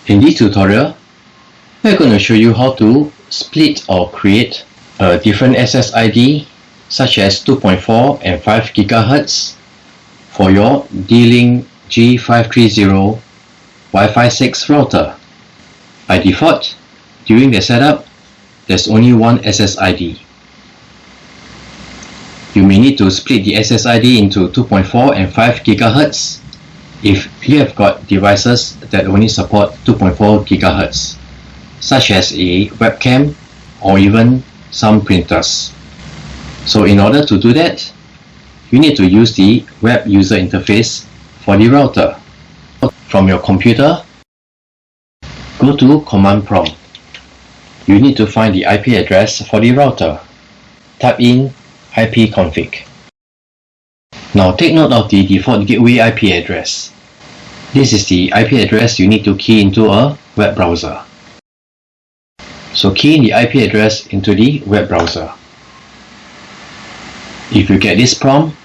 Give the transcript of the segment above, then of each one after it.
In this tutorial, we're going to show you how to split or create a different SSID such as 2.4 and 5 GHz for your D-Link G530 Wi-Fi 6 router. By default, during the setup, there's only one SSID. You may need to split the SSID into 2.4 and 5 GHz if you have got devices that only support 2.4 GHz, such as a webcam or even some printers. So in order to do that, you need to use the web user interface for the router. From your computer, go to Command Prompt. You need to find the IP address for the router. Type in ipconfig. Now take note of the default gateway IP address. This is the IP address you need to key into a web browser. So key in the IP address into the web browser. If you get this prompt,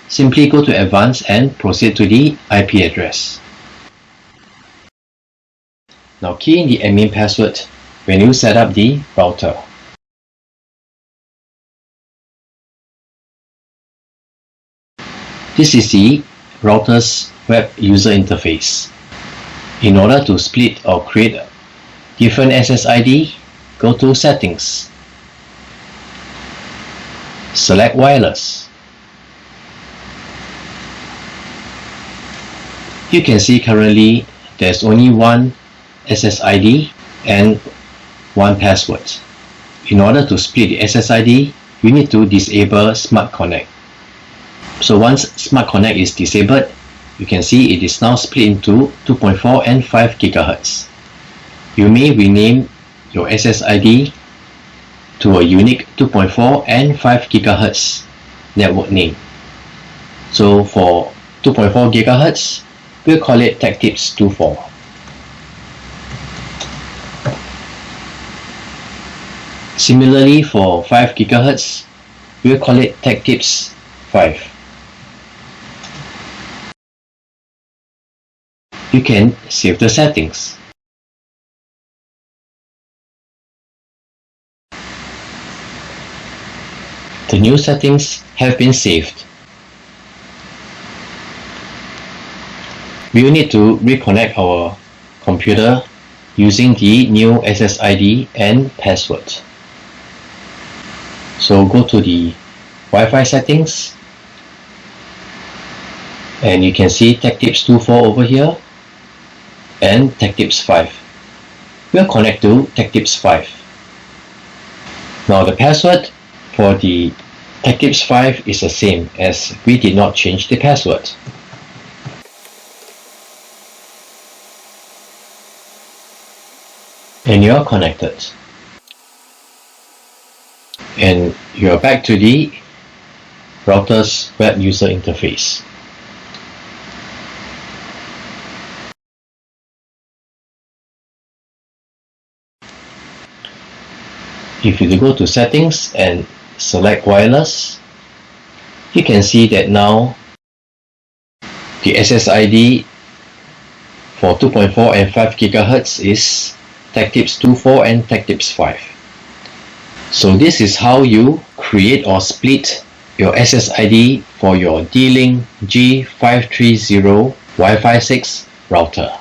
simply go to Advanced and proceed to the IP address. Now key in the admin password when you set up the router. This is the router's web user interface. In order to split or create a different SSID, go to Settings. Select Wireless. You can see currently there's only one SSID and one password. In order to split the SSID, you need to disable Smart Connect. So once Smart Connect is disabled, you can see it is now split into 2.4 and 5 GHz. You may rename your SSID to a unique 2.4 and 5 GHz network name. So for 2.4 GHz, we'll call it TechTips24. Similarly, for 5 GHz, we'll call it TechTips5. You can save the settings. The new settings have been saved. We will need to reconnect our computer using the new SSID and password. So go to the Wi-Fi settings and you can see TechTips24 over here and TechTips5. We'll connect to TechTips5. Now the password for the TechTips5 is the same, as we did not change the password. And you are connected. And you are back to the router's web user interface. If you go to Settings and select Wireless, you can see that now the SSID for 2.4 and 5 GHz is TechTips24 and TechTips5. So this is how you create or split your SSID for your D-Link G530 Wi-Fi 6 router.